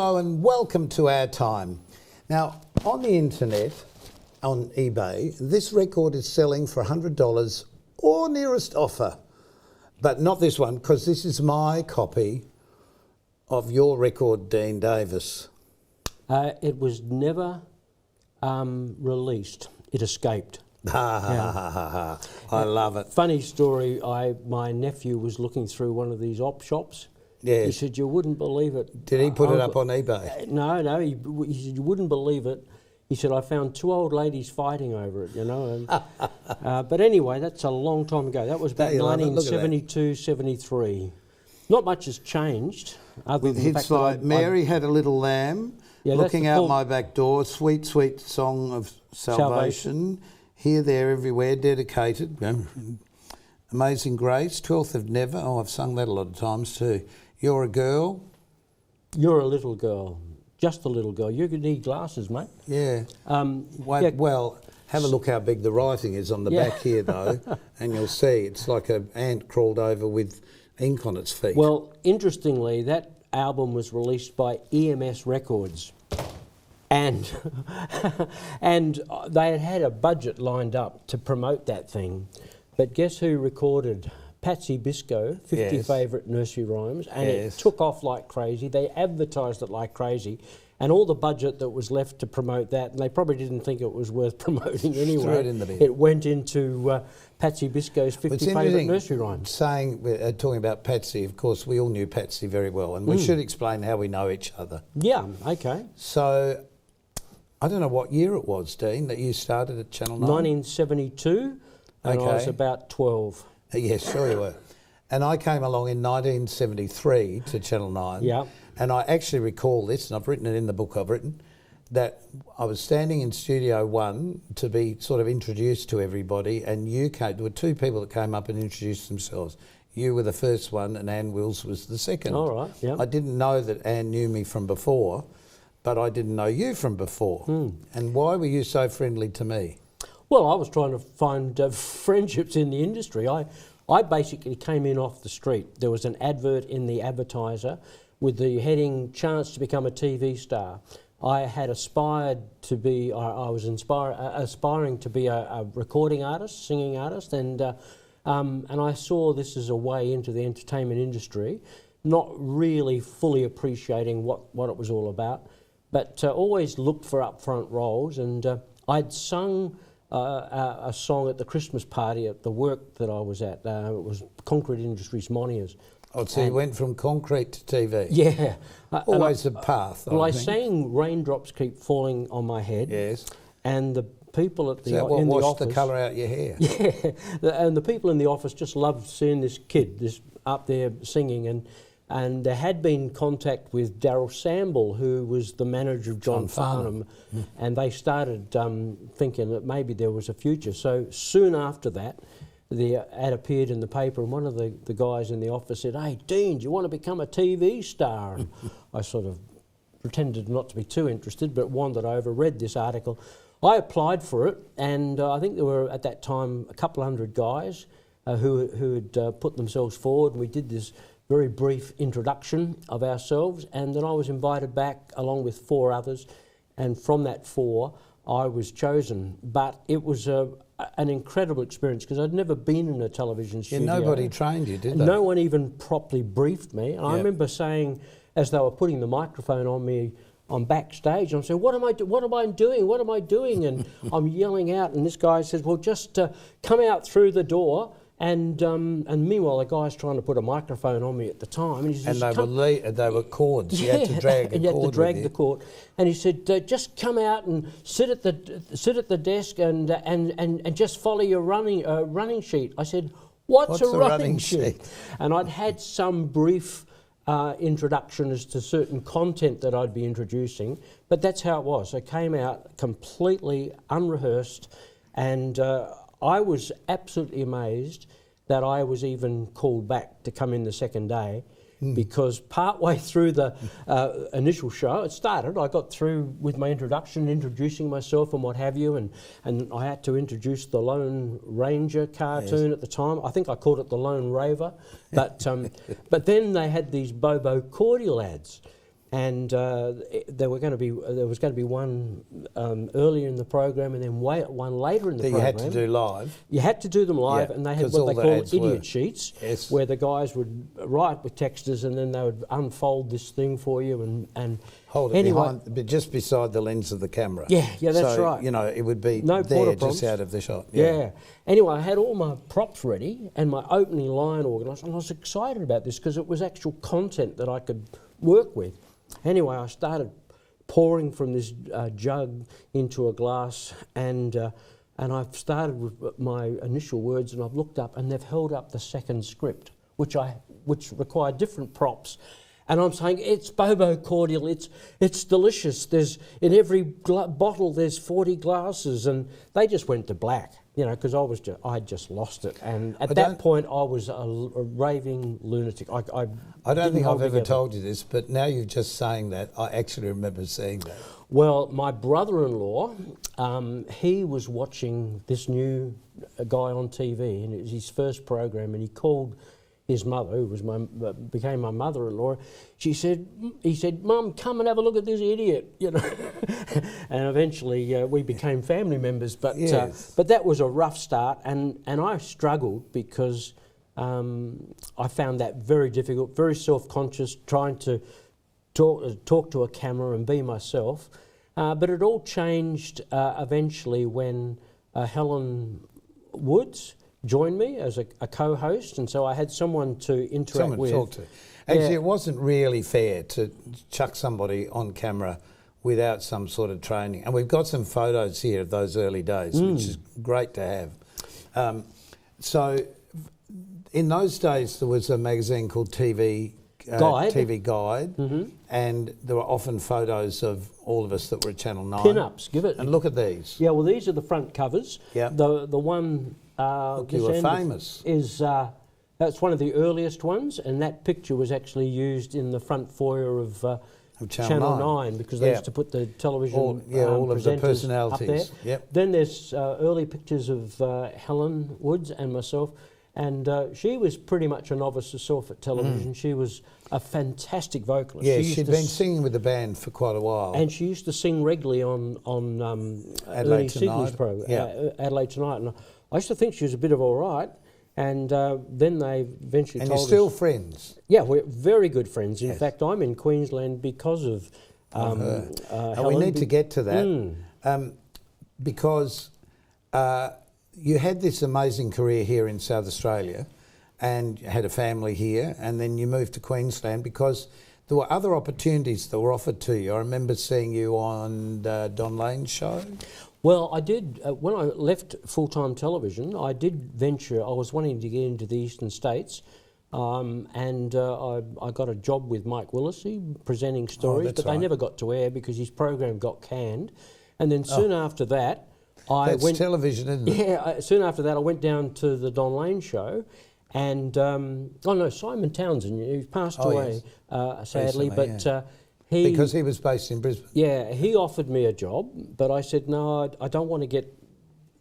Hello and welcome to Our Time. Now, on the internet, on eBay, this record is selling for $100 or nearest offer. But not this one, because this is my copy of your record, Dean Davis. It was never released. It escaped. I love it. Funny story, my nephew was looking through one of these op shops. Yes. He said, you wouldn't believe it. Did he put it up on eBay? No, he said, you wouldn't believe it. He said, I found two old ladies fighting over it, you know. And, but anyway, that's a long time ago. That was about 1972, 73. Not much has changed. Other than Hits like Mary Had a Little Lamb, Looking Out My Back Door, Sweet, Sweet Song of Salvation. Here, There, Everywhere, Dedicated, Amazing Grace, 12th of Never. Oh, I've sung that a lot of times too. You're a Girl. You're a Little Girl. Just a little girl. You could need glasses, mate. Yeah. Well, have a look how big the writing is on the back here, though, and you'll see it's like an ant crawled over with ink on its feet. Well, interestingly, that album was released by EMS Records, and and they had a budget lined up to promote that thing, but guess who recorded Patsy Biscoe, 50 Favourite Nursery Rhymes, and it took off like crazy. They advertised it like crazy, and all the budget that was left to promote that, and they probably didn't think it was worth promoting anyway, it went into Patsy Biscoe's 50 Favourite Nursery Rhymes. Talking about Patsy, of course, we all knew Patsy very well, and we should explain how we know each other. Yeah, okay. So, I don't know what year it was, Dean, that you started at Channel 9? 1972, and I was about 12. Yes, sure you were. And I came along in 1973 to Channel 9. Yeah. And I actually recall this, and I've written it in the book I've written, that I was standing in Studio 1 to be sort of introduced to everybody, and there were two people that came up and introduced themselves. You were the first one, and Ann Wills was the second. All right, yeah. I didn't know that Ann knew me from before, but I didn't know you from before. And why were you so friendly to me? Well, I was trying to find friendships in the industry. I basically came in off the street. There was an advert in the Advertiser with the heading, "Chance to become a TV star." I had aspired to be, I was aspiring to be a recording artist, singing artist, and I saw this as a way into the entertainment industry, not really fully appreciating what it was all about, but always looked for upfront roles, and I'd sung a song at the Christmas party at the work that I was at. It was Concrete Industries Moniers. Oh, so you went from concrete to TV? Yeah. Always a path. Well, I sang Raindrops Keep Falling on My Head. Yes. And the people at the in the office... washed the colour out your hair? Yeah. And the people in the office just loved seeing this kid up there singing, and there had been contact with Darryl Samble, who was the manager of John Farnham, and they started thinking that maybe there was a future. So soon after that, the ad appeared in the paper, and one of the guys in the office said, "Hey, Dean, do you want to become a TV star?" And I sort of pretended not to be too interested, but wandered over, read this article. I applied for it, and I think there were at that time a couple hundred guys who had put themselves forward, and we did this very brief introduction of ourselves, and then I was invited back along with 4 others, and from that 4 I was chosen. But it was an incredible experience because I'd never been in a television studio. Yeah, nobody trained you, did they? No one even properly briefed me, and I remember saying, as they were putting the microphone on me, I'm backstage, and I'm saying, what am I doing? And I'm yelling out, and this guy says, well, just come out through the door. And meanwhile, the guy's trying to put a microphone on me at the time. And he says, they were cords. You had to drag a cord. You had to drag the cord. And he said, just come out and sit at the desk and just follow your running sheet. I said, what's a running sheet? And I'd had some brief introduction as to certain content that I'd be introducing, but that's how it was. I came out completely unrehearsed, and I was absolutely amazed that I was even called back to come in the second day, because partway through the initial show, it started, I got through with my introduction, introducing myself and what have you, and I had to introduce the Lone Ranger cartoon at the time. I think I called it the Lone Raver, but then they had these Bobo cordial ads. and there was going to be one earlier in the program, and then one later in the program. That you had to do live. You had to do them live, and they had what they call idiot sheets, where the guys would write with texters, and then they would unfold this thing for you and hold it behind, but just beside the lens of the camera. Yeah, that's right. You know, it would be just out of the shot. Yeah. Anyway, I had all my props ready and my opening line organised, and I was excited about this because it was actual content that I could work with. Anyway, I started pouring from this jug into a glass, and I've started with my initial words, and I've looked up, and they've held up the second script, which required different props. And I'm saying, it's Bobo cordial, it's delicious. There's in every bottle there's 40 glasses, and they just went to black, you know, because I'd just lost it. And at that point, I was a raving lunatic. I don't think I've ever told you this, but now you're just saying that, I actually remember seeing that. Well, my brother-in-law, he was watching this new guy on TV, and it was his first program, and he called his mother, who became my mother-in-law. He said, "Mum, come and have a look at this idiot," you know. And eventually we became family members. But but that was a rough start, and I struggled because I found that very difficult, very self-conscious, trying to talk to a camera and be myself. But it all changed eventually when Helen Woods joined me as a co-host, and so I had someone to interact with. Talk to. Actually, it wasn't really fair to chuck somebody on camera without some sort of training. And we've got some photos here of those early days, which is great to have. So in those days, there was a magazine called TV Guide, and there were often photos of all of us that were at Channel 9. Pin-ups, give it. And look at these. Yeah, well, these are the front covers. Yeah. The one... you were famous. That's one of the earliest ones, and that picture was actually used in the front foyer of Channel 9 because they used to put the television all of the personalities up there. Yep. Then there's early pictures of Helen Woods and myself, and she was pretty much a novice herself at television. She was a fantastic vocalist. Yeah, she'd been singing with the band for quite a while. And she used to sing regularly on Adelaide Sydney's Tonight. program, Adelaide Tonight. And I used to think she was a bit of all right, and then they eventually told us... And you're still friends? Yeah, we're very good friends. In fact, I'm in Queensland because of her. Helen. We need to get to that because you had this amazing career here in South Australia and you had a family here, and then you moved to Queensland because there were other opportunities that were offered to you. I remember seeing you on Don Lane's show. Well, I did, when I left full-time television, I did venture, I was wanting to get into the eastern states, and I got a job with Mike Willisey presenting stories, but they never got to air because his program got canned. And then soon after that, That's television, isn't it? Yeah, soon after that I went down to the Don Lane show, and, Simon Townsend, he passed away, sadly, recently, because he was based in Brisbane. Yeah, he offered me a job, but I said, no, I don't want to get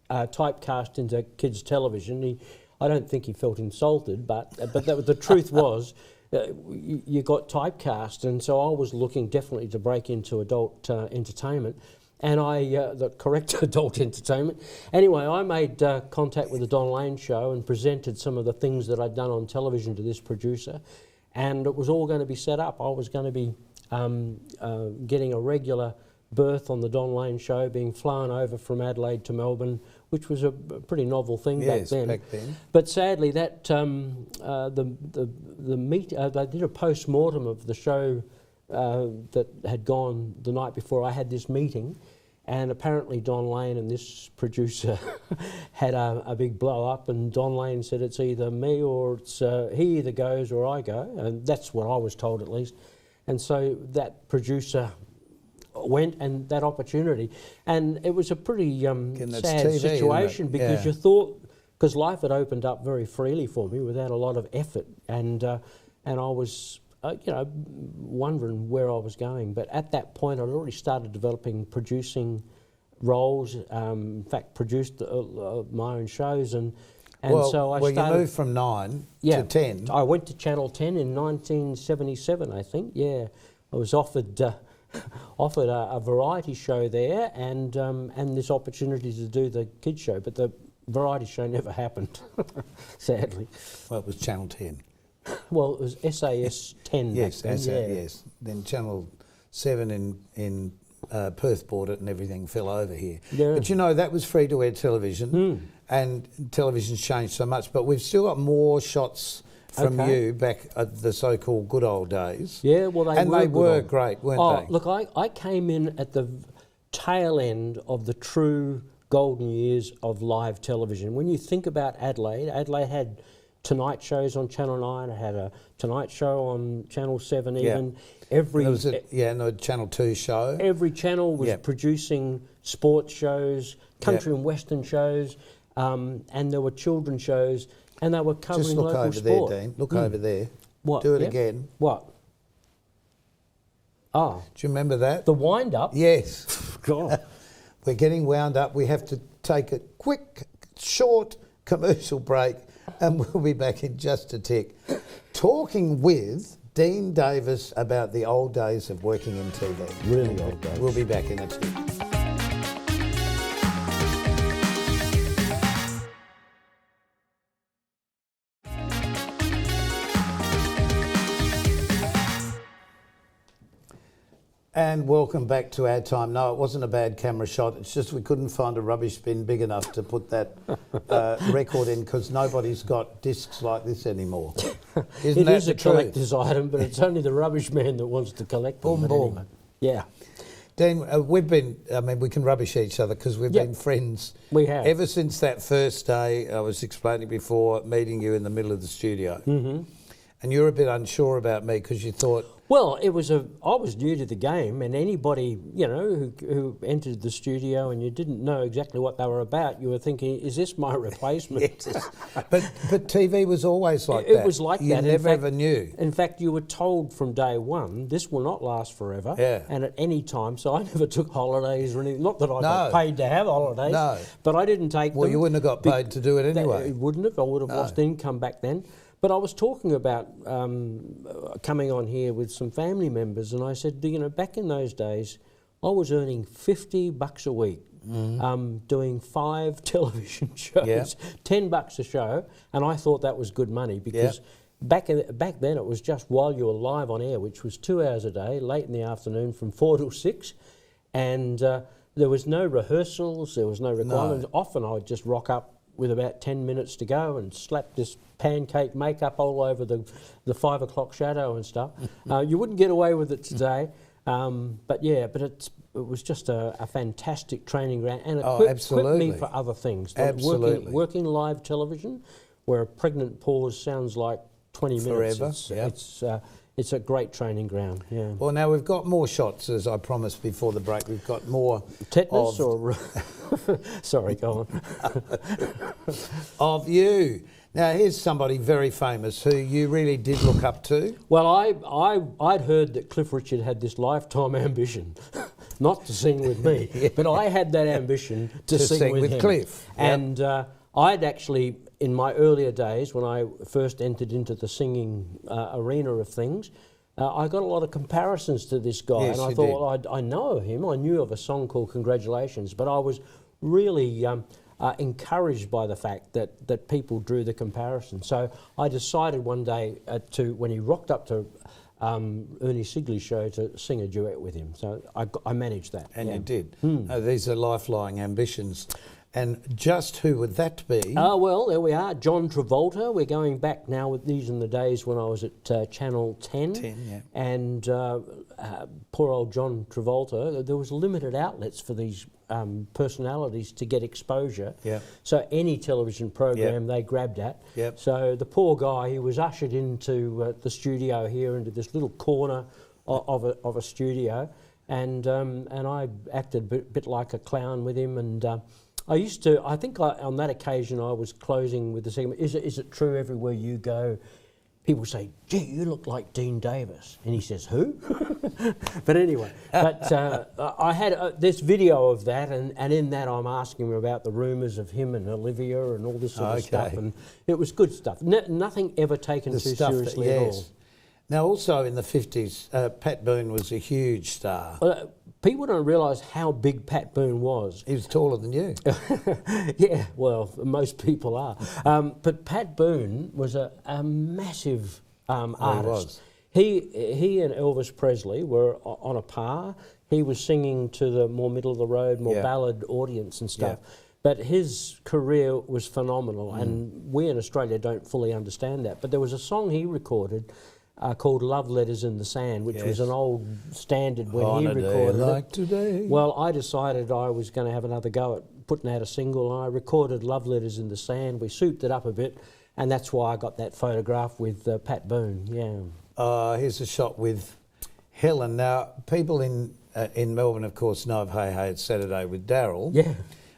typecast into kids' television. I don't think he felt insulted, but the truth was you got typecast, and so I was looking definitely to break into adult entertainment, and the correct adult entertainment. Anyway, I made contact with the Don Lane show and presented some of the things that I'd done on television to this producer, and it was all going to be set up. I was going to be getting a regular berth on the Don Lane show, being flown over from Adelaide to Melbourne, which was a pretty novel thing back then. But sadly, that they did a post-mortem of the show that had gone the night before I had this meeting, and apparently Don Lane and this producer had a big blow up, and Don Lane said it's either me or it's he either goes or I go, and that's what I was told at least. And so that producer went, and that opportunity, and it was a pretty sad situation because you thought, because life had opened up very freely for me without a lot of effort, and I was wondering where I was going. But at that point, I'd already started developing producing roles. In fact, produced my own shows, and so I started. You moved from 9 to 10. I went to Channel 10 in 1977, I think. Yeah, was offered a variety show there and this opportunity to do the kids show, but the variety show never happened, sadly. Well, it was Channel 10. Well, it was SAS 10 Yes, back then, yes. Then Channel 7 in Perth bought it and everything fell over here. Yeah. But you know, that was free-to-air television and television's changed so much, but we've still got more shots from you back at the so-called good old days. Yeah, well, they were great, weren't they? Look, I came in at the tail end of the true golden years of live television. When you think about Adelaide had Tonight shows on Channel 9, it had a Tonight Show on Channel 7 even. And the Channel 2 show. Every channel was producing sports shows, country and western shows, and there were children's shows, and they were covering local sport. Just look over there, Dean. Look over there. What? Do it again. What? Oh. Do you remember that? The wind-up? Yes. God. We're getting wound up. We have to take a quick, short commercial break, and we'll be back in just a tick, talking with Dean Davis about the old days of working in TV. Really old days. We'll be back in a tick. And welcome back to our time. No, it wasn't a bad camera shot. It's just we couldn't find a rubbish bin big enough to put that record in because nobody's got discs like this anymore. It is a collector's item, but it's only the rubbish man that wants to collect them. Boom, boom. Anyway. Yeah. Dean, we can rubbish each other because we've been friends. We have. Ever since that first day, I was explaining before, meeting you in the middle of the studio. Mm-hmm. And you're a bit unsure about me because you thought... Well, I was new to the game, and anybody, who entered the studio and you didn't know exactly what they were about, you were thinking, is this my replacement? Yes. But TV was always like that. It was like you that. You never ever knew. In fact, you were told from day one, this will not last forever. Yeah. And at any time, so I never took holidays or anything. Not that I got paid to have holidays, but I didn't take them. Well, you wouldn't have got paid to do it anyway. It wouldn't have. I would have lost income back then. But I was talking about coming on here with some family members, and I said, back in those days, I was earning $50 a week, doing 5 television shows, $10 a show, and I thought that was good money because back then it was just while you were live on air, which was 2 hours a day, late in the afternoon from 4 till 6, and there was no rehearsals, there was no requirements. No. Often I would just rock up with about 10 minutes to go and slap this pancake makeup all over the 5 o'clock shadow and stuff. You wouldn't get away with it today. But it was just a fantastic training ground and equipped me for other things. Absolutely. Working live television, where a pregnant pause sounds like 20 minutes. Forever. It's a great training ground, yeah. Well, now we've got more shots, as I promised before the break. We've got more... Tetanus or... Sorry, go on. Of you. Now, here's somebody very famous who you really did look up to. Well, I'd heard that Cliff Richard had this lifetime ambition, not to sing with me, but I had that ambition to sing with him. Cliff. And I'd actually... In my earlier days, when I first entered into the singing arena of things, I got a lot of comparisons to this guy. Yes, and I thought, well, I know of him. I knew of a song called Congratulations, but I was really encouraged by the fact that people drew the comparison. So I decided one day when he rocked up to Ernie Sigley's show, to sing a duet with him. So I managed that. And you did. These are lifelong ambitions. And just who would that be? Well, there we are. John Travolta. We're going back now with these in the days when I was at Channel 10. 10, yeah. And poor old John Travolta, there was limited outlets for these personalities to get exposure. Yeah. So any television program they grabbed at. Yep. So the poor guy, he was ushered into the studio here, into this little corner of a studio. And I acted a bit like a clown with him, and I think on that occasion I was closing with the segment, is it true everywhere you go, people say, gee, you look like Dean Davis? And he says, who? But anyway, I had this video of that, and in that I'm asking him about the rumours of him and Olivia and all this sort of stuff, and it was good stuff. Nothing ever taken too seriously at all. Now, also in the 50s, Pat Boone was a huge star. People don't realise how big Pat Boone was. He was taller than you. Yeah, well, most people are. But Pat Boone was a massive artist. He and Elvis Presley were on a par. He was singing to the more middle of the road, more ballad audience and stuff. Yeah. But his career was phenomenal, and we in Australia don't fully understand that. But there was a song he recorded called Love Letters in the Sand, which was an old standard when he recorded like it. Today. Well, I decided I was going to have another go at putting out a single, and I recorded Love Letters in the Sand. We souped it up a bit, and that's why I got that photograph with Pat Boone, Here's a shot with Helen. Now, people in Melbourne, of course, know of Hey Hey It's Saturday with Daryl. Yeah.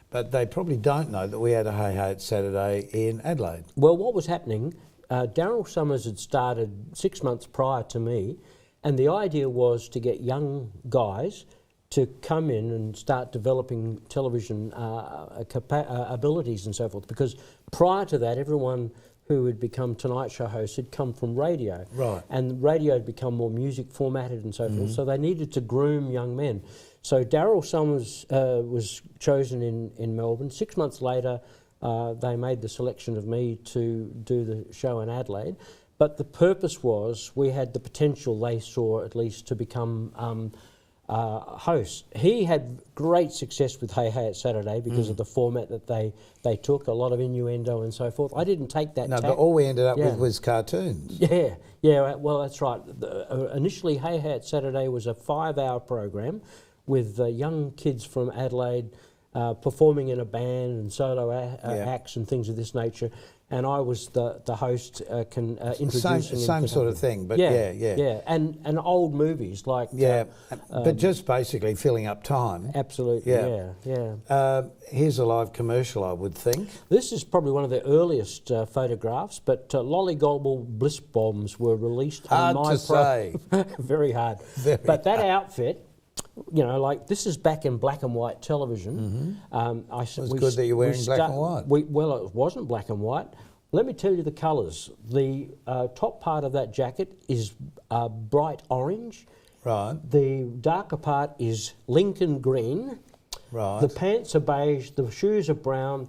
But they probably don't know that we had a Hey Hey It's Saturday in Adelaide. Well, what was happening, Daryl Summers had started 6 months prior to me, and the idea was to get young guys to come in and start developing television abilities and so forth, because prior to that, everyone who had become Tonight Show hosts had come from radio. Right. And radio had become more music formatted and so forth, so they needed to groom young men. So Daryl Summers was chosen in Melbourne. 6 months later, they made the selection of me to do the show in Adelaide. But the purpose was we had the potential, they saw at least, to become hosts. He had great success with Hey Hey It's Saturday because of the format that they took, a lot of innuendo and so forth. I didn't take that tack. But all we ended up with was cartoons. Yeah, well, that's right. Initially, Hey Hey It's Saturday was a 5-hour program with young kids from Adelaide performing in a band and solo acts and things of this nature. And I was the host introducing same sort of thing, but yeah, and old movies like but just basically filling up time. Absolutely, yeah. Here's a live commercial, I would think. This is probably one of the earliest photographs, but Lollygobble Bliss Bombs were released on my Hard to say. Very hard. But that outfit, you know, like this is back in black and white television. It's good that you're wearing black and white. Well, it wasn't black and white. Let me tell you the colours. The top part of that jacket is bright orange. Right. The darker part is Lincoln green. Right. The pants are beige. The shoes are brown.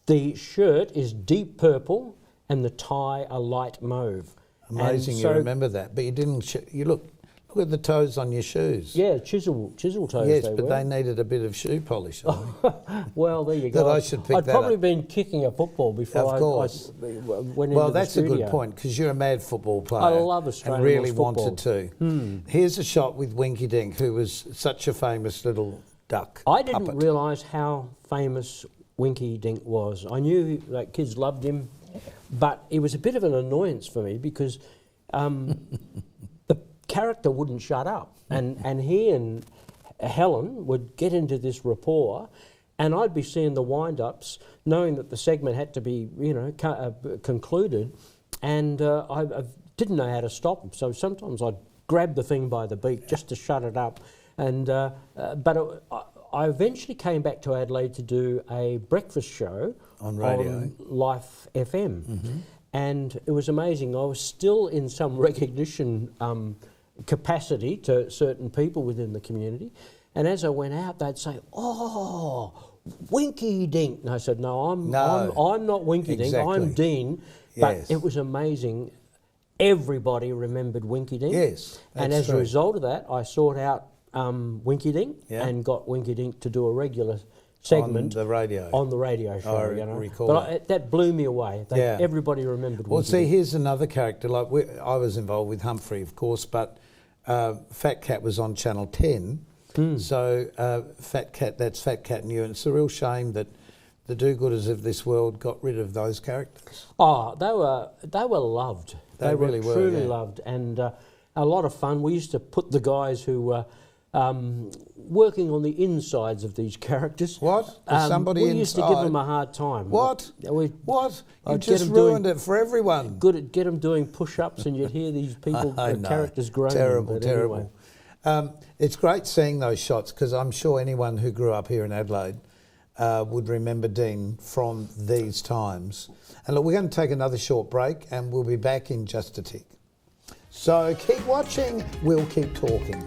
The shirt is deep purple, and the tie a light mauve. Amazing, you remember that, but you didn't. You look at the toes on your shoes. Yeah, chisel toes. Yes, they but were. they needed a bit of shoe polish. Well, there you go. That I should pick I'd that probably up. been kicking a football before Of course. I went into Well, the that's studio. a good point, because you're a mad football player. I love Australian and really football. wanted to. Here's a shot with Winky Dink, who was such a famous little duck. I didn't realise how famous Winky Dink was. I knew that kids loved him, but it was a bit of an annoyance for me because the character wouldn't shut up. And he and Helen would get into this rapport, and I'd be seeing the wind-ups, knowing that the segment had to be, concluded, and I didn't know how to stop them. So sometimes I'd grab the thing by the beak just to shut it up. And I eventually came back to Adelaide to do a breakfast show on radio, on Life FM, and it was amazing. I was still in some recognition capacity to certain people within the community, and as I went out, they'd say, "Oh, Winky Dink," and I said, "No, I'm not Winky Dink. I'm Dean." But it was amazing. Everybody remembered Winky Dink. Yes, and as a result of that, I sought out Winky Dink and got Winky Dink to do a regular segment on the radio show. I recall that blew me away. Everybody remembered. Well, Winky see, Dink. here's another character. Like I was involved with Humphrey, of course, but Fat Cat was on Channel 10. So Fat Cat, that's Fat Cat and you, and it's a real shame that the do-gooders of this world got rid of those characters. Oh, they were loved. They really were truly loved, and a lot of fun. We used to put the guys who were working on the insides of these characters. What? Somebody we used to give them a hard time. What? What? You I'd just ruined it for everyone. Get them doing push-ups, and you'd hear these people, characters groaning. Terrible. Anyway. It's great seeing those shots, because I'm sure anyone who grew up here in Adelaide would remember Dean from these times. And look, we're going to take another short break, and we'll be back in just a tick. So keep watching, we'll keep talking.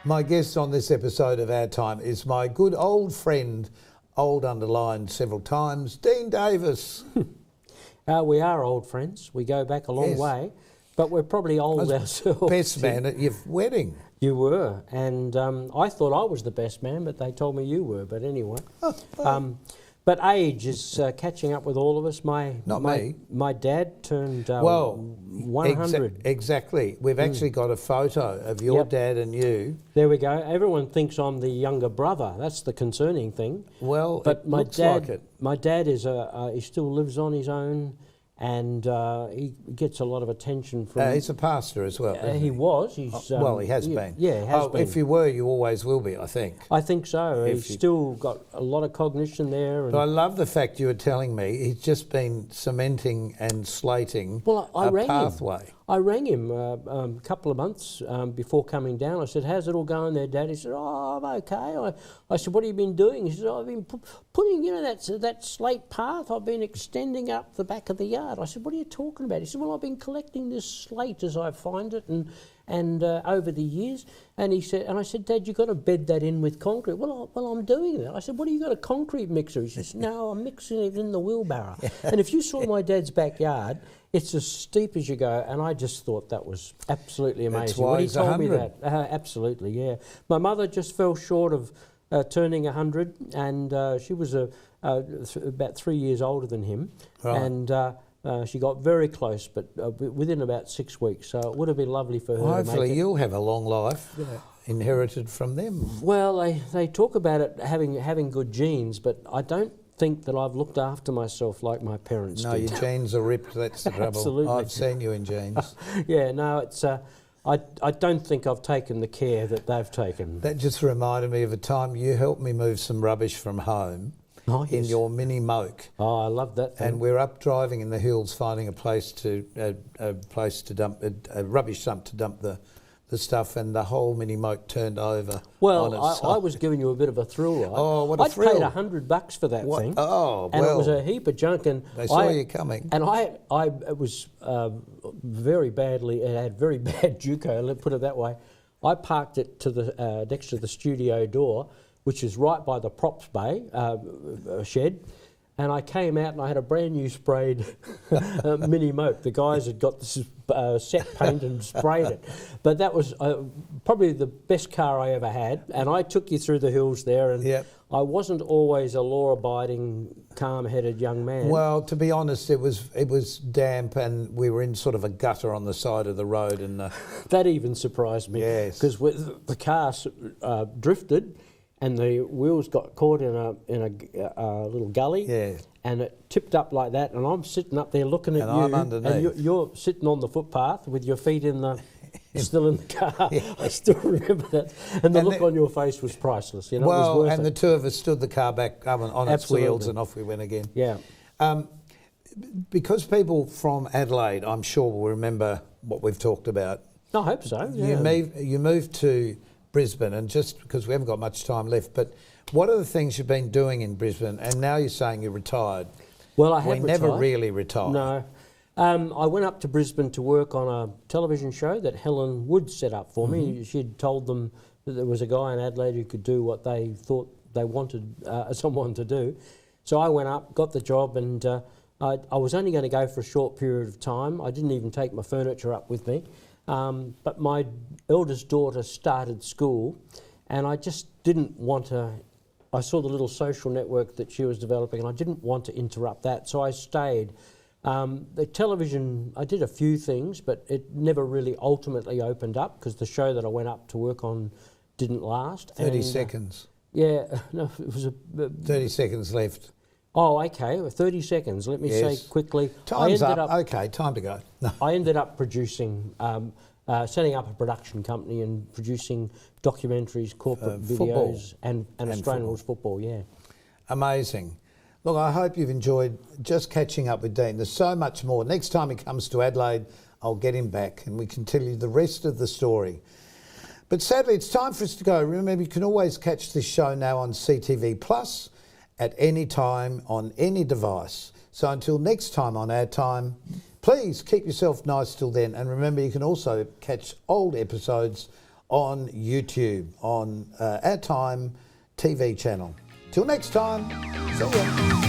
My guest on this episode of Our Time is my good old friend, old underlined several times, Dean Davis. We are old friends. We go back a long way, but we're probably old ourselves. Best man at your wedding. You were, and I thought I was the best man, but they told me you were. But anyway, but age is catching up with all of us. My dad turned 100. Exactly. We've actually got a photo of your dad and you. There we go. Everyone thinks I'm the younger brother. That's the concerning thing. Well, but it looks like it. My dad is he still lives on his own. And he gets a lot of attention from... he's a pastor as well. He was. He's, well, he has been. Yeah, he has been. If you were, you always will be, I think. I think so. He's still got a lot of cognition there. And but I love the fact you were telling me he's just been cementing and slating a pathway. I rang him a couple of months before coming down. I said, "How's it all going there, Dad?" He said, "Oh, I'm okay." I said, "What have you been doing?" He said, "I've been putting, that slate path. I've been extending up the back of the yard." I said, "What are you talking about?" He said, "Well, I've been collecting this slate as I find it and over the years." And he said, and I said, "Dad, you've got to bed that in with concrete." Well, I'm doing that. I said, "What, have you got a concrete mixer?" He says, "No, I'm mixing it in the wheelbarrow." And if you saw my dad's backyard, it's as steep as you go, and I just thought that was absolutely amazing. That's why when he he's told 100. me that, absolutely, yeah. My mother just fell short of turning 100, and she was about 3 years older than him, right. And she got very close, but within about 6 weeks. So it would have been lovely for her. Well, to hopefully make it. you'll have a long life inherited from them. Well, they talk about it having good genes, but I don't think that I've looked after myself like my parents did. No, your genes are ripped, that's the trouble. Absolutely. I've seen you in jeans. Yeah, no, it's... I don't think I've taken the care that they've taken. That just reminded me of a time you helped me move some rubbish from home in your mini moke. Oh, I love that thing. And we're up driving in the hills, finding a place to dump a rubbish dump to dump the stuff, and the whole mini moke turned over. Well, I was giving you a bit of a thrill. Right? Oh, what a thrill! I'd paid $100 for that thing. Oh, and it was a heap of junk. And they saw you coming. And it was very badly. It had very bad JUCO. Let's put it that way. I parked it to the next to the studio door, which is right by the props bay shed. And I came out and I had a brand new sprayed mini moke. The guys had got this set paint and sprayed it. But that was probably the best car I ever had. And I took you through the hills there, and I wasn't always a law-abiding, calm-headed young man. Well, to be honest, it was damp, and we were in sort of a gutter on the side of the road. And that even surprised me. Yes. Because the car drifted, and the wheels got caught in a little gully, and it tipped up like that. And I'm sitting up there looking at you, I'm underneath. And you're sitting on the footpath with your feet still in the car. I still remember that, and the look on your face was priceless. It was worth and it. the two of us stood the car back on its wheels, and off we went again. Yeah. Because people from Adelaide, I'm sure, will remember what we've talked about. I hope so. Yeah. You moved to Brisbane, and just because we haven't got much time left, but what are the things you've been doing in Brisbane? And now you're saying you're retired. Well, I have We never really retired. No. I went up to Brisbane to work on a television show that Helen Wood set up for me. She'd told them that there was a guy in Adelaide who could do what they thought they wanted someone to do. So I went up, got the job, and I was only going to go for a short period of time. I didn't even take my furniture up with me. But my eldest daughter started school, and I just didn't want to... I saw the little social network that she was developing, and I didn't want to interrupt that, so I stayed. The television, I did a few things, but it never really ultimately opened up because the show that I went up to work on didn't last. 30 seconds. Yeah, no, it was 30 seconds left. Oh, okay, 30 seconds. Let me say quickly. Time's up. Okay, time to go. No. I ended up producing, setting up a production company and producing documentaries, corporate videos, and Australian rules football, yeah. Amazing. Look, I hope you've enjoyed just catching up with Dean. There's so much more. Next time he comes to Adelaide, I'll get him back and we can tell you the rest of the story. But sadly, it's time for us to go. Remember, you can always catch this show now on CTV Plus at any time on any device. So until next time on Our Time, please keep yourself nice till then. And remember, you can also catch old episodes on YouTube on Our Time TV channel. Till next time, see ya.